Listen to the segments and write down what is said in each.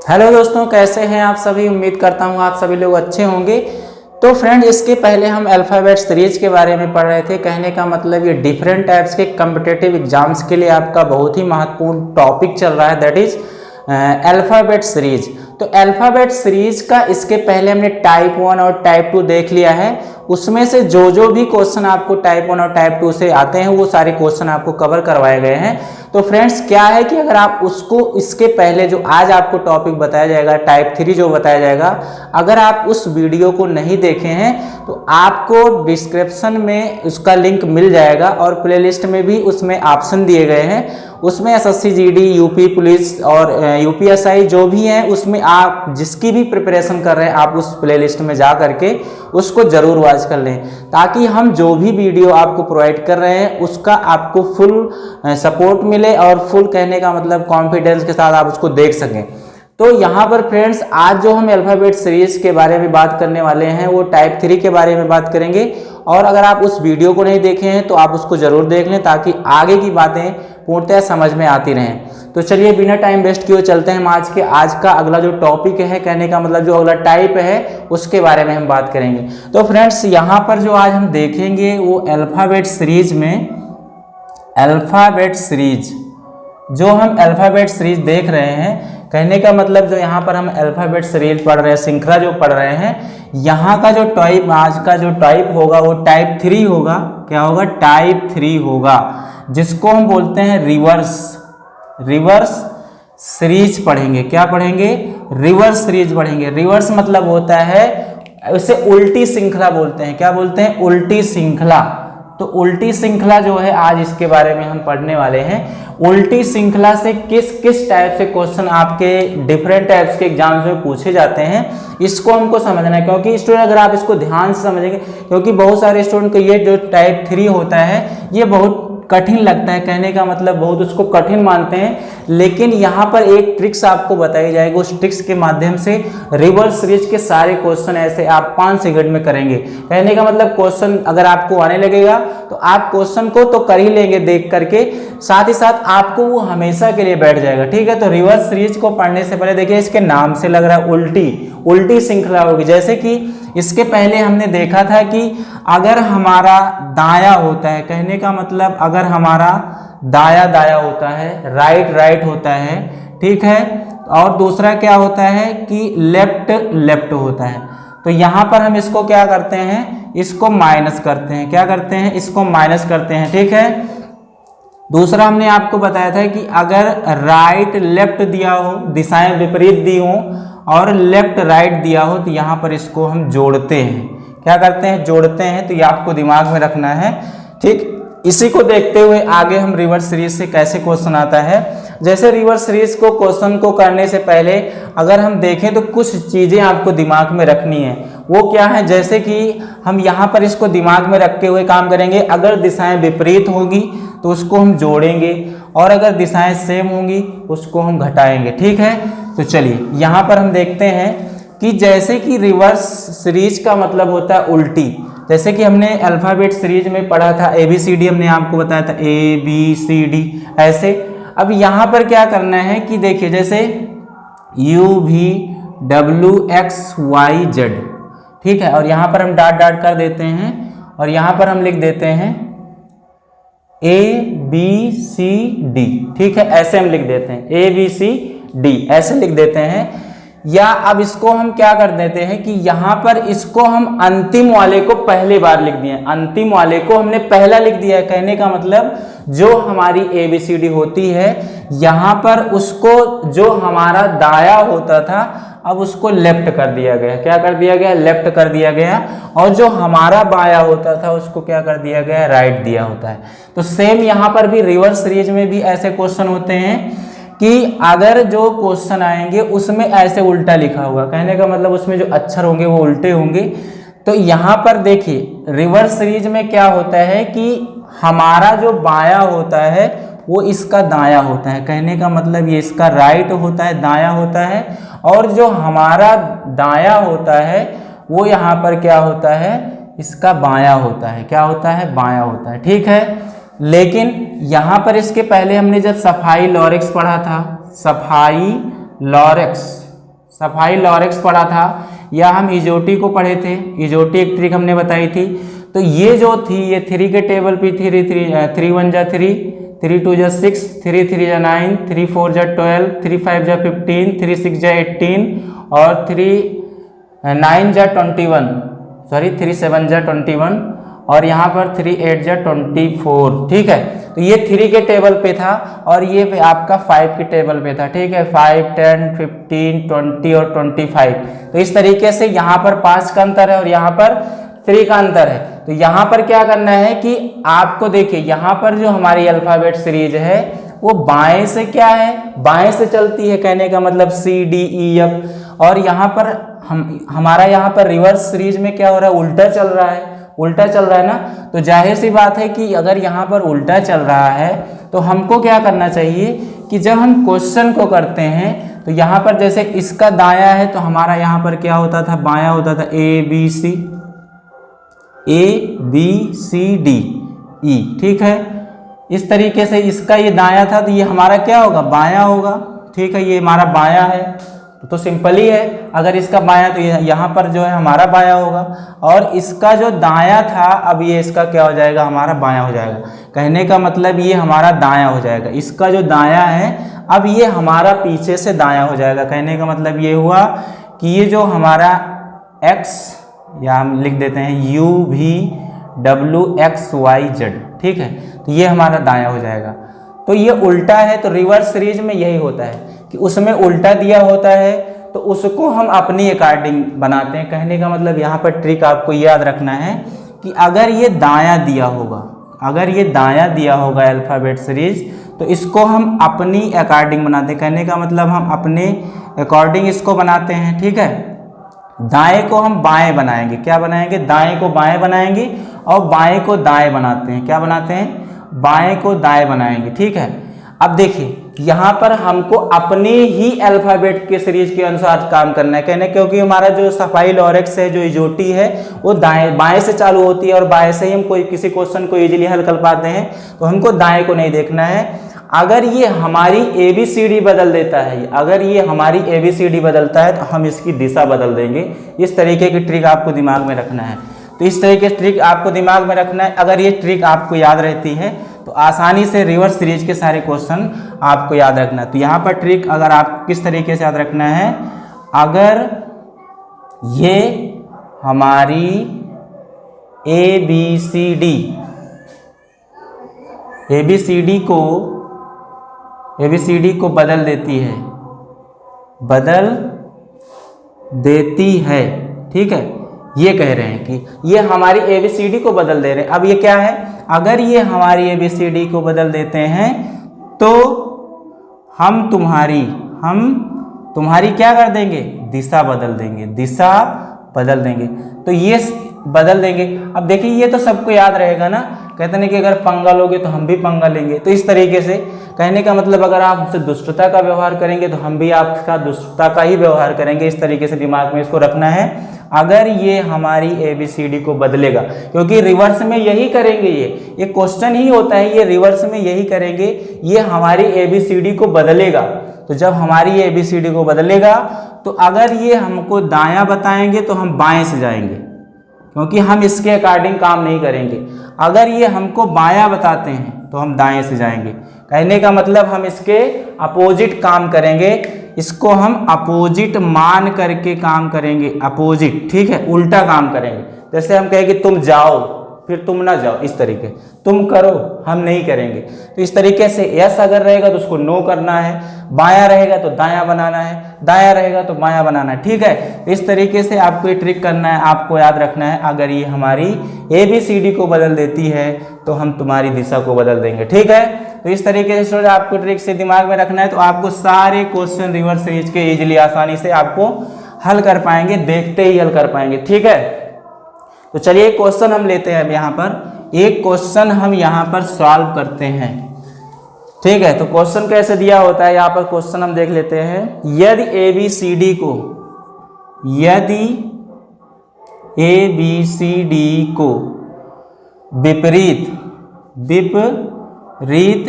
Hello दोस्तों, कैसे हैं आप सभी। उम्मीद करता हूं आप सभी लोग अच्छे होंगे। तो फ्रेंड, इसके पहले हम अल्फ़ाबेट सीरीज के बारे में पढ़ रहे थे। कहने का मतलब ये डिफरेंट टाइप्स के कम्पिटिटिव एग्जाम्स के लिए आपका बहुत ही महत्वपूर्ण टॉपिक चल रहा है, दैट इज अल्फ़ाबेट सीरीज। तो अल्फ़ाबेट सीरीज का इसके पहले हमने टाइप 1 और टाइप 2 देख लिया है। उसमें से जो भी क्वेश्चन आपको टाइप 1 और टाइप 2 से आते हैं वो सारे क्वेश्चन आपको कवर करवाए गए हैं। तो फ्रेंड्स, क्या है कि अगर आप उसको इसके पहले जो आज आपको टॉपिक बताया जाएगा टाइप 3 जो बताया जाएगा, अगर आप उस वीडियो को नहीं देखे हैं तो आपको डिस्क्रिप्शन में उसका लिंक मिल जाएगा और प्लेलिस्ट में भी उसमें ऑप्शन दिए गए हैं। उसमें एसएससी जीडी, यूपी पुलिस और यूपीएसआई जो भी हैं उसमें आप जिसकी भी प्रिपरेशन कर रहे हैं आप उस प्लेलिस्ट में जा करके उसको जरूर वॉच कर लें, ताकि हम जो भी वीडियो आपको प्रोवाइड कर रहे हैं उसका आपको फुल सपोर्ट मिले और फुल कहने का मतलब कॉन्फिडेंस के साथ आप उसको देख सकें। तो यहाँ पर फ्रेंड्स, आज जो हम अल्फ़ाबेट सीरीज के बारे में बात करने वाले हैं वो टाइप 3 के बारे में बात करेंगे। और अगर आप उस वीडियो को नहीं देखे हैं तो आप उसको जरूर देख लें, ताकि आगे की बातें पूर्णतः समझ में आती रहें। तो चलिए बिना टाइम वेस्ट किए चलते हैं हम आज का अगला जो टॉपिक है, कहने का मतलब जो अगला टाइप है उसके बारे में हम बात करेंगे। तो फ्रेंड्स, यहाँ पर जो आज हम देखेंगे वो अल्फ़ाबेट सीरीज में अल्फ़ाबेट सीरीज जो हम अल्फ़ाबेट सीरीज देख रहे हैं, कहने का मतलब जो यहाँ पर हम अल्फ़ाबेट सीरीज पढ़ रहे हैं, श्रृंखला जो पढ़ रहे हैं, यहाँ का जो टाइप आज का जो टाइप होगा वो टाइप 3 होगा। क्या होगा? टाइप 3 होगा, जिसको हम बोलते हैं रिवर्स सीरीज पढ़ेंगे। क्या पढ़ेंगे? रिवर्स सीरीज पढ़ेंगे। रिवर्स मतलब होता है, उसे उल्टी श्रृंखला बोलते हैं। क्या बोलते हैं? उल्टी श्रृंखला। तो उल्टी श्रृंखला जो है आज इसके बारे में हम पढ़ने वाले हैं। उल्टी श्रृंखला से किस किस टाइप से क्वेश्चन आपके डिफरेंट टाइप्स के एग्जाम्स में पूछे जाते हैं, इसको हमको समझना है। क्योंकि स्टूडेंट, अगर आप इसको ध्यान से समझेंगे, क्योंकि बहुत सारे स्टूडेंट को ये जो टाइप 3 होता है ये बहुत कठिन लगता है, कहने का मतलब बहुत उसको कठिन मानते हैं। लेकिन यहाँ पर एक ट्रिक्स आपको बताई जाएगी, उस ट्रिक्स के माध्यम से रिवर्स सीरीज के सारे क्वेश्चन ऐसे आप 5 सेकंड में करेंगे। कहने का मतलब क्वेश्चन अगर आपको आने लगेगा तो आप क्वेश्चन को तो कर ही लेंगे देख करके, साथ ही साथ आपको वो हमेशा के लिए बैठ जाएगा। ठीक है, तो रिवर्स सीरीज को पढ़ने से पहले देखिए, इसके नाम से लग रहा है उल्टी श्रृंखला होगी। जैसे कि इसके पहले हमने देखा था कि अगर हमारा दाया होता है, कहने का मतलब अगर हमारा दाया होता है, राइट होता है, ठीक है, और दूसरा क्या होता है कि लेफ्ट होता है, तो यहां पर हम इसको क्या करते हैं? इसको माइनस करते हैं। क्या करते हैं? इसको माइनस करते हैं। ठीक है, दूसरा हमने आपको बताया था कि अगर राइट लेफ्ट दिया हो, दिशाएं विपरीत दी हो, और लेफ्ट राइट दिया हो, तो यहाँ पर इसको हम जोड़ते हैं। क्या करते हैं? जोड़ते हैं। तो ये आपको दिमाग में रखना है। ठीक, इसी को देखते हुए आगे हम रिवर्स सीरीज से कैसे क्वेश्चन आता है। जैसे रिवर्स सीरीज को क्वेश्चन को करने से पहले अगर हम देखें तो कुछ चीज़ें आपको दिमाग में रखनी है। वो क्या है? जैसे कि हम यहाँ पर इसको दिमाग में रखते हुए काम करेंगे। अगर दिशाएं विपरीत होगी तो उसको हम जोड़ेंगे, और अगर दिशाएं सेम होंगी उसको हम घटाएंगे। ठीक है, तो चलिए यहाँ पर हम देखते हैं कि जैसे कि रिवर्स सीरीज का मतलब होता है उल्टी। जैसे कि हमने अल्फ़ाबेट सीरीज में पढ़ा था ABCD, हमने आपको बताया था ABCD ऐसे। अब यहाँ पर क्या करना है कि देखिए, जैसे UVWXYZ, ठीक है, और यहाँ पर हम डॉट कर देते हैं, और यहाँ पर हम लिख देते हैं ABCD। ठीक है, ऐसे हम लिख देते हैं ABCD, ऐसे लिख देते हैं। या अब इसको हम क्या कर देते हैं कि यहाँ पर इसको हम अंतिम वाले को पहले बार लिख दिए, अंतिम वाले को हमने पहला लिख दिया है। कहने का मतलब जो हमारी ABCD होती है, यहाँ पर उसको जो हमारा दाया होता था अब उसको लेफ्ट कर दिया गया। क्या कर दिया गया? लेफ्ट कर दिया गया। और जो हमारा बाया होता था उसको क्या कर दिया गया? राइट दिया होता है। तो सेम यहाँ पर भी रिवर्स सीरीज में भी ऐसे क्वेश्चन होते हैं कि अगर जो क्वेश्चन आएंगे उसमें ऐसे उल्टा लिखा होगा, कहने का मतलब उसमें जो अक्षर होंगे वो उल्टे होंगे। तो यहाँ पर देखिए, रिवर्स सीरीज में क्या होता है कि हमारा जो बाया होता है वो इसका दाया होता है। कहने का मतलब ये इसका राइट होता है, दाया होता है, और जो हमारा दाया होता है वो यहाँ पर क्या होता है? इसका बाया होता है। क्या होता है? बाया होता है। ठीक है, लेकिन यहाँ पर इसके पहले हमने जब सफाई लॉरेक्स पढ़ा था, सफाई लॉरेक्स, सफाई लॉरेक्स पढ़ा था, या हम इजोटी को पढ़े थे। इजोटी एक ट्रिक हमने बताई थी। तो ये जो थी ये 3 के टेबल पे 3 1 जा 3, 3 2 जा 6, 3 3 जा 9, 3 4 जा 12, 3 5 जा 15, 3 6 जा 18 और 3 9 जा 21, सॉरी 3 7 जा 21 और यहाँ पर 3 8 जा 24। ठीक है, तो ये 3 के टेबल पे था और ये आपका 5 के टेबल पे था। ठीक है, 5 10 15 20 और 25। तो इस तरीके से यहाँ पर 5 का अंतर है और यहाँ पर 3 का अंतर है। तो यहाँ पर क्या करना है कि आपको देखिए यहाँ पर जो हमारी अल्फाबेट सीरीज है वो बाएं से क्या है, बाएं से चलती है, कहने का मतलब सी डी ई एफ। और यहाँ पर हमारा यहाँ पर रिवर्स सीरीज में क्या हो रहा है, उल्टा चल रहा है, उल्टा चल रहा है ना। तो जाहिर सी बात है कि अगर यहाँ पर उल्टा चल रहा है तो हमको क्या करना चाहिए कि जब हम क्वेश्चन को करते हैं तो यहाँ पर जैसे इसका दायां है तो हमारा यहाँ पर क्या होता था, बायां होता था A B C D E. ठीक है, इस तरीके से इसका ये दायां था तो ये हमारा क्या होगा, बायां होगा। ठीक है, ये हमारा बायां है तो सिंपल ही है, अगर इसका बायां तो यहाँ पर जो है हमारा बायां होगा और इसका जो दायां था अब ये इसका क्या हो जाएगा, हमारा बायां हो जाएगा। कहने का मतलब ये हमारा दायां हो जाएगा, इसका जो दायां है अब ये हमारा पीछे से दायां हो जाएगा। कहने का मतलब ये हुआ कि ये जो हमारा x, या हम लिख देते हैं u v w x y z। ठीक है, तो ये हमारा दायां हो जाएगा। तो ये उल्टा है, तो रिवर्स सीरीज में यही होता है कि उसमें उल्टा दिया होता है तो उसको हम अपनी अकॉर्डिंग बनाते हैं। कहने का मतलब यहाँ पर ट्रिक आपको याद रखना है कि अगर ये दायां दिया होगा, अगर ये दायां दिया होगा अल्फ़ाबेट सीरीज तो इसको हम अपनी अकॉर्डिंग बनाते हैं। कहने का मतलब हम अपने अकॉर्डिंग इसको बनाते हैं। ठीक है, दाएं को हम बाएं बनाएंगे, क्या बनाएंगे, दाएं को बाएं बनाएंगे और बाएं को दाएं बनाते हैं। क्या बनाते हैं, बाएं को दाएं बनाएंगे। ठीक है, अब देखिए यहाँ पर हमको अपने ही अल्फ़ाबेट के सीरीज के अनुसार काम करना है। कहने क्योंकि हमारा जो सफाई लॉरेक्स है, जो इजोटी है वो दाएं बाएं से चालू होती है और बाएं से ही हम कोई किसी क्वेश्चन को इजीली हल कर पाते हैं, तो हमको दाएं को नहीं देखना है। अगर ये हमारी ABCD बदल देता है, अगर ये हमारी ABCD बदलता है तो हम इसकी दिशा बदल देंगे। इस तरीके की ट्रिक आपको दिमाग में रखना है। तो इस तरीके की ट्रिक आपको दिमाग में रखना है। अगर ये ट्रिक आपको याद रहती है तो आसानी से रिवर्स सीरीज के सारे क्वेश्चन आपको याद रखना है। तो यहाँ पर ट्रिक अगर आप किस तरीके से याद रखना है, अगर ये हमारी ABCD को बदल देती है। ठीक है, ये कह रहे हैं कि ये हमारी ABCD को बदल दे रहे हैं। अब ये क्या है, अगर ये हमारी ABCD को बदल देते हैं तो हम तुम्हारी क्या कर देंगे, दिशा बदल देंगे। तो ये बदल देंगे। अब देखिए ये तो सबको याद रहेगा ना, कहते हैं कि अगर पंगा लोगे तो हम भी पंगा लेंगे। तो इस तरीके से कहने का मतलब अगर आप हमसे दुष्टता का व्यवहार करेंगे तो हम भी आपका दुष्टता का ही व्यवहार करेंगे। इस तरीके से दिमाग में इसको रखना है। अगर ये हमारी ABCD को बदलेगा, क्योंकि रिवर्स में यही करेंगे, ये क्वेश्चन ही होता है, ये रिवर्स में यही करेंगे, ये हमारी ABCD को बदलेगा। तो जब हमारी ABCD को बदलेगा तो अगर ये हमको दायां बताएंगे तो हम बाएं से जाएंगे, क्योंकि हम इसके अकॉर्डिंग काम नहीं करेंगे। अगर ये हमको बायां बताते हैं तो हम दाएं से जाएंगे। कहने का मतलब हम इसके अपोजिट काम करेंगे, इसको हम अपोजिट मान करके काम करेंगे, अपोजिट। ठीक है, उल्टा काम करेंगे। जैसे हम कहें कि तुम जाओ फिर तुम ना जाओ, इस तरीके, तुम करो हम नहीं करेंगे। तो इस तरीके से यस अगर रहेगा तो उसको नो करना है, बायां रहेगा तो दायां बनाना है, दायां रहेगा तो बायां बनाना है। ठीक है, तो इस तरीके से आपको ये ट्रिक करना है, आपको याद रखना है। अगर ये हमारी ABCD को बदल देती है तो हम तुम्हारी दिशा को बदल देंगे। ठीक है, तो इस तरीके से आपको ट्रिक से दिमाग में रखना है, तो आपको सारे क्वेश्चन रिवर्स सीरीज के इजीली आसानी से आपको हल कर पाएंगे, देखते ही हल कर पाएंगे। ठीक है, तो चलिए एक क्वेश्चन हम लेते हैं। अब यहाँ पर एक क्वेश्चन हम यहाँ पर सॉल्व करते हैं। ठीक है, तो क्वेश्चन कैसे दिया होता है, यहाँ पर क्वेश्चन हम देख लेते हैं। यदि ABCD को विपरीत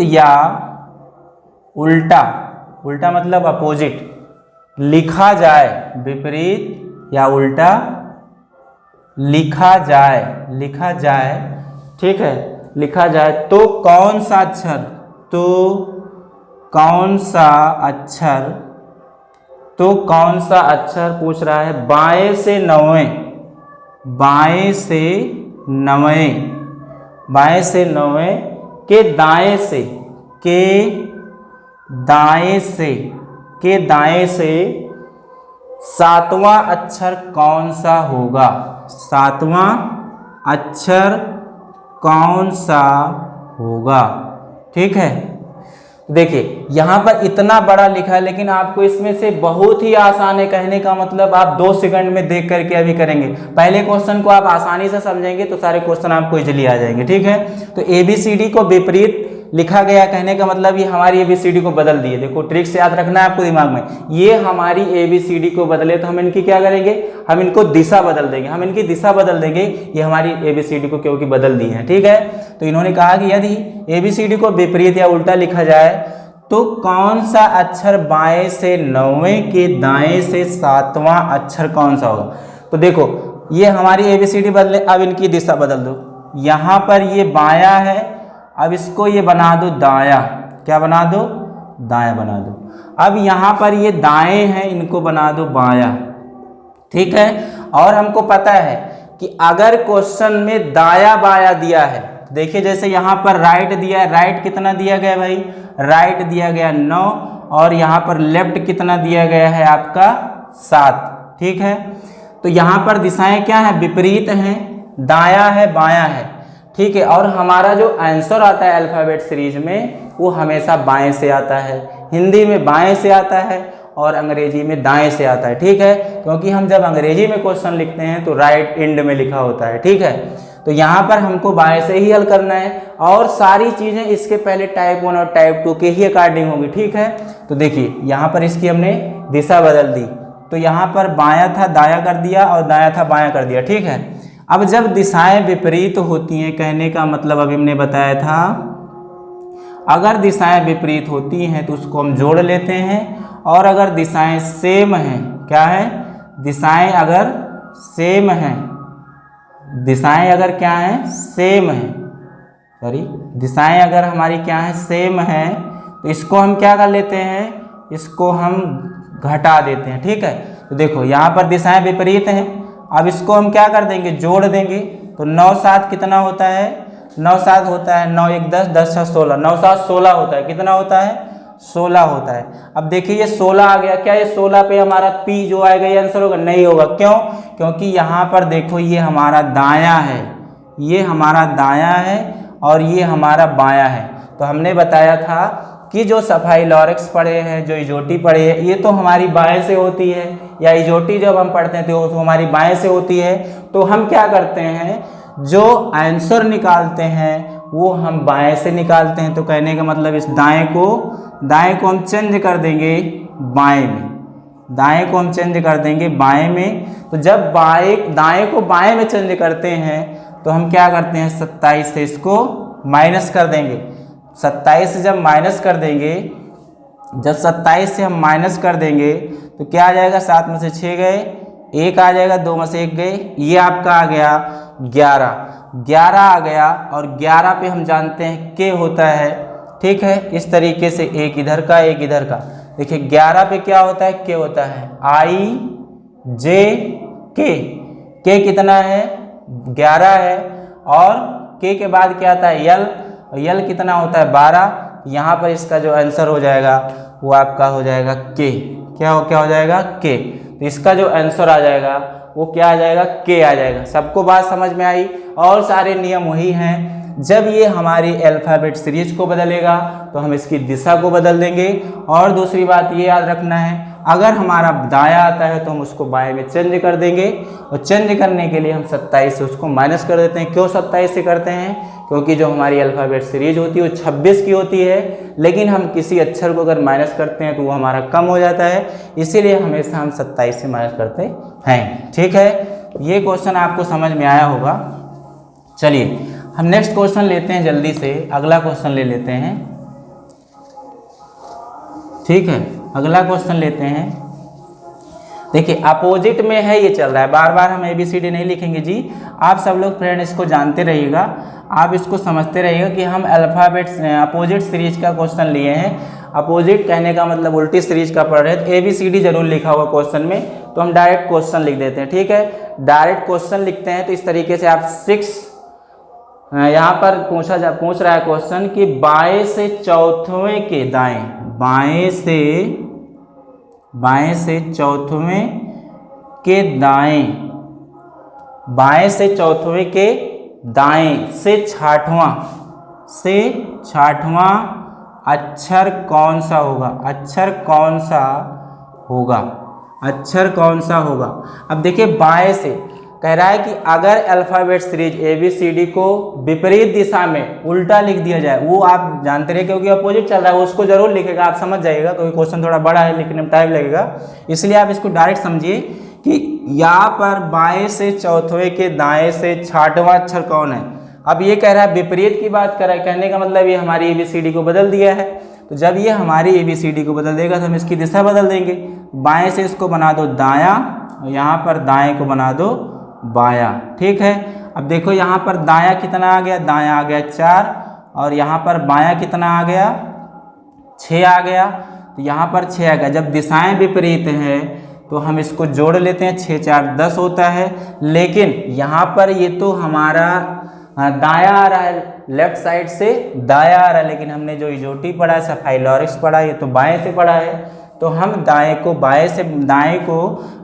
या उल्टा मतलब अपोजिट, लिखा जाए, विपरीत या उल्टा लिखा जाए, ठीक है, लिखा जाए तो कौन सा अक्षर, तो कौन सा अक्षर पूछ रहा है, बाएं से नवें, बाएं से नवें के दाएं से सातवां अक्षर कौन सा होगा, सातवां अक्षर कौन सा होगा, ठीक है। देखिए यहाँ पर इतना बड़ा लिखा है, लेकिन आपको इसमें से बहुत ही आसान है, कहने का मतलब आप 2 सेकंड में देख करके अभी करेंगे। पहले क्वेश्चन को आप आसानी से समझेंगे तो सारे क्वेश्चन आपको इजीली आ जाएंगे, ठीक है। तो ABCD को विपरीत लिखा गया, कहने का मतलब ये हमारी ABCD को बदल दिए। देखो ट्रिक्स याद रखना है आपको दिमाग में, ये हमारी ABCD को बदले तो हम इनकी क्या करेंगे, हम इनको दिशा बदल देंगे, हम इनकी दिशा बदल देंगे, ये हमारी ABCD को क्योंकि बदल दी है, ठीक है। तो इन्होंने कहा कि यदि ABCD को विपरीत या उल्टा लिखा जाए तो कौन सा अक्षर बाएं से नवें के दाएं से सातवां अक्षर कौन सा होगा। तो देखो ये हमारी ABCD बदले, अब इनकी दिशा बदल दो, यहाँ पर ये बायां है, अब इसको ये बना दो दायां, क्या बना दो, दायां बना दो। अब यहाँ पर ये दाएं हैं, इनको बना दो बायां, ठीक है। और हमको पता है कि अगर क्वेश्चन में दाया बाया दिया है, देखिए जैसे यहाँ पर राइट दिया है, राइट कितना दिया गया भाई, राइट दिया गया 9, और यहाँ पर लेफ्ट कितना दिया गया है आपका 7, ठीक है। तो यहाँ पर दिशाएं क्या है, विपरीत हैं, दाया है बाया है, ठीक है। और हमारा जो आंसर आता है अल्फ़ाबेट सीरीज में वो हमेशा बाएं से आता है, हिंदी में बाएं से आता है और अंग्रेजी में दाएं से आता है, ठीक है। क्योंकि हम जब अंग्रेजी में क्वेश्चन लिखते हैं तो राइट एंड में लिखा होता है, ठीक है। तो यहाँ पर हमको बाएं से ही हल करना है और सारी चीज़ें इसके पहले टाइप 1 और टाइप 2 के ही अकॉर्डिंग होगी, ठीक है। तो देखिए यहाँ पर इसकी हमने दिशा बदल दी, तो यहाँ पर बायां था दाया कर दिया और दाया था बायां कर दिया, ठीक है। अब जब दिशाएं विपरीत होती हैं, कहने का मतलब अभी हमने बताया था, अगर दिशाएं विपरीत होती हैं तो उसको हम जोड़ लेते हैं, और अगर दिशाएं सेम हैं, क्या है, दिशाएं अगर सेम हैं, दिशाएं अगर क्या हैं, सेम हैं, सॉरी दिशाएं अगर हमारी क्या है, सेम हैं, तो इसको हम क्या कर लेते हैं, इसको हम घटा देते हैं, ठीक है। तो देखो यहाँ पर दिशाएं विपरीत हैं, अब इसको हम क्या कर देंगे, जोड़ देंगे, तो 9 7 कितना होता है, 9 7 होता है 9 1 10 10 6 16, 9 7 16 होता है, कितना होता है, 16 होता है। अब देखिए ये 16 आ गया, क्या ये 16 पे हमारा P जो आएगा ये आंसर होगा, नहीं होगा, क्यों, क्योंकि यहाँ पर देखो ये हमारा दाया है, ये हमारा दाया है और ये हमारा बाया है। तो हमने बताया था कि जो सफाई लॉरेक्स पढ़े हैं, जो इजोटी पढ़े हैं, ये तो हमारी बाएं से होती है, या इजोटी जब हम पढ़ते हैं तो हमारी बाएं से होती है। तो हम क्या करते हैं, जो आंसर निकालते हैं वो हम बाएं से निकालते हैं। तो कहने का मतलब इस दाएं को हम चेंज कर देंगे बाएं में, दाएं को हम चेंज कर देंगे बाएं में। तो जब दाएं को बाएं में चेंज करते हैं तो हम क्या करते हैं, 27 से इसको माइनस कर देंगे। 27 से जब माइनस कर देंगे, जब 27 से हम माइनस कर देंगे तो क्या आ जाएगा, 7 में से 6 गए, 1 आ जाएगा, 2 में से 1 गए, ये आपका आ गया 11 आ गया। और 11 पे हम जानते हैं के होता है, ठीक है। इस तरीके से एक इधर का एक इधर का, देखिए 11 पे क्या होता है, के होता है, I J के कितना है, 11 है, और के के बाद क्या आता है, यल कितना होता है, 12। यहाँ पर इसका जो आंसर हो जाएगा वो आपका हो जाएगा के, क्या हो जाएगा, के। तो इसका जो आंसर आ जाएगा वो क्या आ जाएगा, के आ जाएगा। सबको बात समझ में आई, और सारे नियम वही हैं। जब ये हमारी अल्फ़ाबेट सीरीज को बदलेगा तो हम इसकी दिशा को बदल देंगे। और दूसरी बात ये याद रखना है, अगर हमारा दाया आता है तो हम उसको बाएं में चेंज कर देंगे, और चेंज करने के लिए हम 27 से उसको माइनस कर देते हैं। क्यों 27 से करते हैं, क्योंकि जो हमारी अल्फ़ाबेट सीरीज होती है वो 26 की होती है, लेकिन हम किसी अक्षर को अगर माइनस करते हैं तो वो हमारा कम हो जाता है, इसीलिए हमेशा हम 27 से माइनस करते हैं, ठीक है। ये क्वेश्चन आपको समझ में आया होगा। चलिए हम नेक्स्ट क्वेश्चन लेते हैं, जल्दी से अगला क्वेश्चन ले लेते हैं, ठीक है। अगला क्वेश्चन लेते हैं, देखिए अपोजिट में है, ये चल रहा है, बार बार हम ABCD नहीं लिखेंगे जी। आप सब लोग फ्रेंड इसको जानते रहिएगा, आप इसको समझते रहिएगा कि हम अल्फ़ाबेट्स अपोजिट सीरीज का क्वेश्चन लिए हैं। अपोजिट कहने का मतलब उल्टी सीरीज का पढ़ रहे हैं, तो ABCD जरूर लिखा हुआ क्वेश्चन में, तो हम डायरेक्ट क्वेश्चन लिख देते हैं। ठीक है, डायरेक्ट क्वेश्चन लिखते हैं। तो इस तरीके से आप 6 यहाँ पर पूछ रहा है क्वेश्चन कि बाएं से चौथवें के दाएं, बाएं से चौथवें के दाएं, बाएं से चौथवें के दाएं से छठवां अक्षर कौन सा होगा, अक्षर कौन सा होगा, अक्षर कौन सा होगा। अब देखिए बाएं से कह रहा है कि अगर अल्फ़ाबेट सीरीज ABCD को विपरीत दिशा में उल्टा लिख दिया जाए, वो आप जानते रहे क्योंकि अपोजिट चल रहा है, उसको जरूर लिखेगा, आप समझ जाइएगा, क्योंकि क्वेश्चन थोड़ा बड़ा है लिखने में टाइम लगेगा, इसलिए आप इसको डायरेक्ट समझिए कि यहाँ पर बाएं से चौथवें के दाएं से छठवां अक्षर कौन है। अब ये कह रहा है विपरीत की बात कर रहा है, कहने का मतलब ये हमारी ABCD को बदल दिया है। तो जब ये हमारी ABCD को बदल देगा तो हम इसकी दिशा बदल देंगे, बाएं से इसको बना दो दायां, और यहाँ पर दाएं को बना दो बायां। ठीक है, अब देखो यहाँ पर दायां कितना आ गया, दायां आ गया 4, और यहाँ पर बायां कितना आ गया 6 आ गया, तो यहाँ पर 6 आ गया। जब दिशाएं विपरीत हैं तो हम इसको जोड़ लेते हैं, 6 4 10 होता है, लेकिन यहाँ पर ये तो हमारा दायां आ रहा है, लेफ्ट साइड से दायां आ रहा है, लेकिन हमने जो इजोटी पढ़ा है, सफाइलॉरिक्स पढ़ा है, ये तो बाएं से पढ़ा है। तो हम दाएं को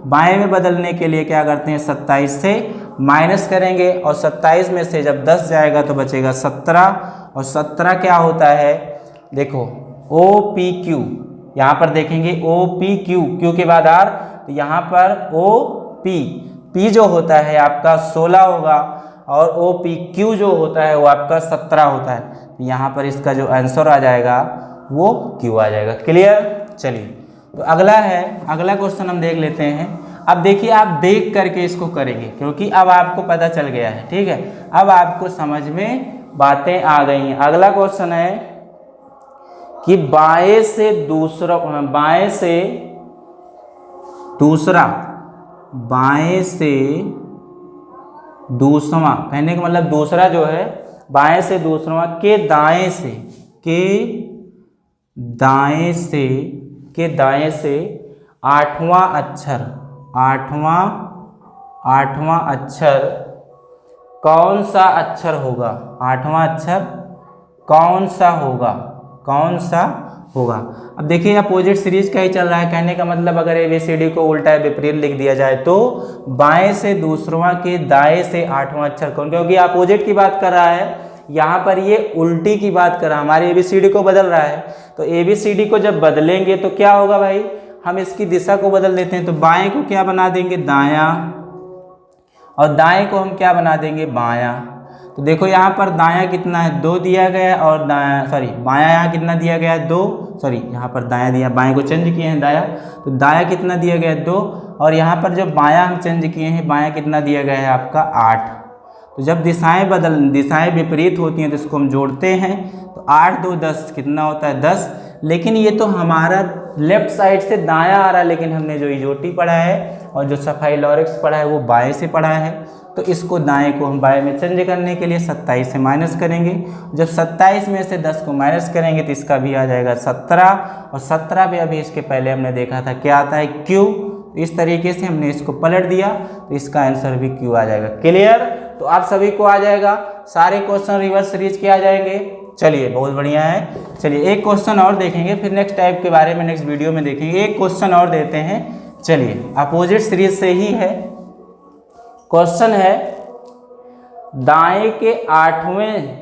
बाएं में बदलने के लिए क्या करते हैं, 27 से माइनस करेंगे, और 27 में से जब 10 जाएगा तो बचेगा 17, और 17 क्या होता है, देखो OPQ, यहाँ पर देखेंगे OPQ, Q के बाद R, तो यहाँ पर P जो होता है आपका 16 होगा, और OPQ जो होता है वो आपका 17 होता है। तो यहाँ पर इसका जो आंसर आ जाएगा वो Q आ जाएगा। क्लियर, चलिए तो अगला क्वेश्चन हम देख लेते हैं। अब देखिए आप देख करके इसको करेंगे, क्योंकि अब आपको पता चल गया है। ठीक है, अब आपको समझ में बातें आ गई हैं। अगला क्वेश्चन है कि बाएं से दूसरा, बाएं से दूसरा कहने का मतलब दूसरा जो है, बाएं से दूसरा के दाएं से आठवां अक्षर कौन सा अक्षर होगा, आठवां अक्षर कौन सा होगा। अब देखिए अपोजिट सीरीज का ही चल रहा है, कहने का मतलब अगर ABCD को उल्टा विपरीत लिख दिया जाए तो बाएं से दूसरा के दाएं से आठवां अक्षर कौन, क्योंकि अपोजिट की बात कर रहा है, यहाँ पर ये उल्टी की बात कर रहा है, हमारे ABCD को बदल रहा है। तो ABCD को जब बदलेंगे तो क्या होगा भाई, हम इसकी दिशा को बदल देते हैं। तो बाएं को क्या बना देंगे, दायां, और दाएं को हम क्या बना देंगे, बायां। तो देखो यहाँ पर दायां कितना है 2 दिया गया, और बायां यहाँ कितना दिया गया है 2, यहाँ पर दायां दिया, बाएं को चेंज किए हैं दायां, तो दायां कितना दिया गया है 2, और यहाँ पर जो बायां हम चेंज किए हैं, बायां कितना दिया गया है आपका 8। तो जब दिशाएं विपरीत होती हैं तो इसको हम जोड़ते हैं, तो 8 2 10 कितना होता है 10। लेकिन ये तो हमारा लेफ्ट साइड से दायां आ रहा है, लेकिन हमने जो इजोटी पढ़ा है और जो सफाइलॉरिक्स पढ़ा है वो बाएं से पढ़ा है। तो इसको दाएं को हम बाएं में चेंज करने के लिए 27 से माइनस करेंगे। जब 27 में से 10 को माइनस करेंगे तो इसका भी आ जाएगा 17, और 17 भी अभी इसके पहले हमने देखा था क्या आता है, Q। इस तरीके से हमने इसको पलट दिया तो इसका आंसर भी Q आ जाएगा। क्लियर, तो आप सभी को आ जाएगा, सारे क्वेश्चन रिवर्स सीरीज के आ जाएंगे। चलिए बहुत बढ़िया है। चलिए एक क्वेश्चन और देखेंगे, फिर नेक्स्ट टाइप के बारे में नेक्स्ट वीडियो में देखेंगे। एक क्वेश्चन और देते हैं, चलिए अपोजिट सीरीज से ही है। क्वेश्चन है दाएं के आठवें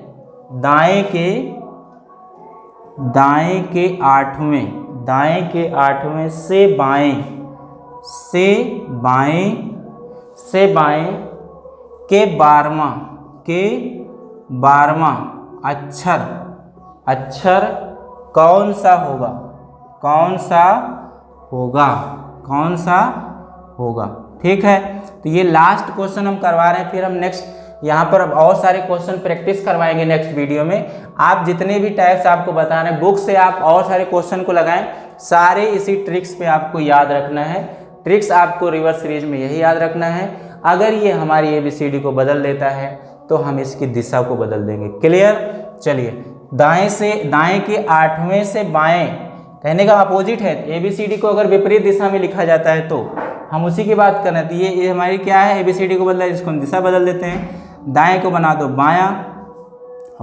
से बाएं के 12वां अक्षर कौन सा होगा। ठीक है, तो ये लास्ट क्वेश्चन हम करवा रहे हैं, फिर हम नेक्स्ट यहाँ पर और सारे क्वेश्चन प्रैक्टिस करवाएंगे नेक्स्ट वीडियो में। आप जितने भी टाइप्स आपको बता रहे हैं बुक से आप और सारे क्वेश्चन को लगाएं, सारे इसी ट्रिक्स पे आपको याद रखना है, ट्रिक्स आपको रिवर्स सीरीज में यही याद रखना है। अगर ये हमारी ABCD को बदल देता है तो हम इसकी दिशा को बदल देंगे। क्लियर? चलिए, दाएं के 8वें से बाएं कहने का अपोजिट है। ABCD को अगर विपरीत दिशा में लिखा जाता है तो हम उसी की बात कर रहे हैं। तो ये हमारी क्या है, ABCD को बदला है, इसको हम दिशा बदल देते हैं। दाएं को बना दो बायां,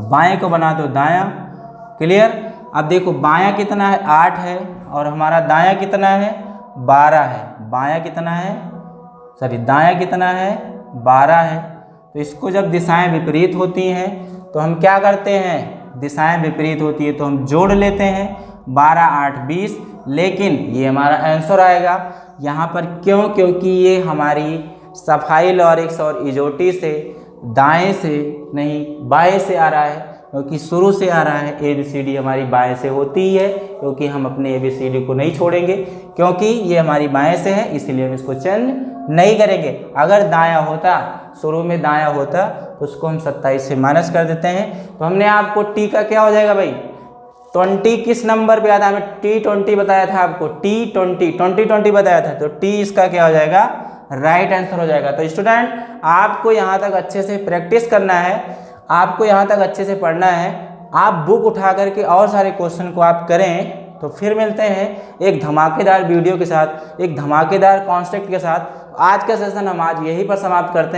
बाएं को बना दो दायां। क्लियर? अब देखो बायां कितना है, 8 है, और हमारा दायां कितना है, 12 है। बायां कितना है, दायां कितना है, 12 है। तो इसको जब दिशाएं विपरीत होती हैं तो हम क्या करते हैं, दिशाएं विपरीत होती है तो हम जोड़ लेते हैं, 12 8 20। लेकिन ये हमारा आंसर आएगा यहाँ पर। क्यों? क्योंकि ये हमारी सफाई लॉरिक्स और इजोटी से दाएं से नहीं बाएं से आ रहा है, क्योंकि शुरू से आ रहा है। ABCD हमारी बाएं से होती ही है, क्योंकि हम अपने ABCD को नहीं छोड़ेंगे, क्योंकि ये हमारी बाएं से है, इसलिए हम इसको चेंज नहीं करेंगे। अगर दायां होता, शुरू में दायां होता, तो उसको हम 27 से माइनस कर देते हैं। तो हमने आपको T का क्या हो जाएगा भाई, 20 किस नंबर पे आता है, हमें T20 बताया था आपको, T20 बताया था, तो T इसका क्या हो जाएगा, राइट आंसर हो जाएगा। तो स्टूडेंट, आपको यहाँ तक अच्छे से प्रैक्टिस करना है, आपको यहाँ तक अच्छे से पढ़ना है। आप बुक उठा करके और सारे क्वेश्चन को आप करें। तो फिर मिलते हैं एक धमाकेदार वीडियो के साथ, एक धमाकेदार कॉन्सेप्ट के साथ। आज का सेशन हम आज यहीं पर समाप्त करते हैं।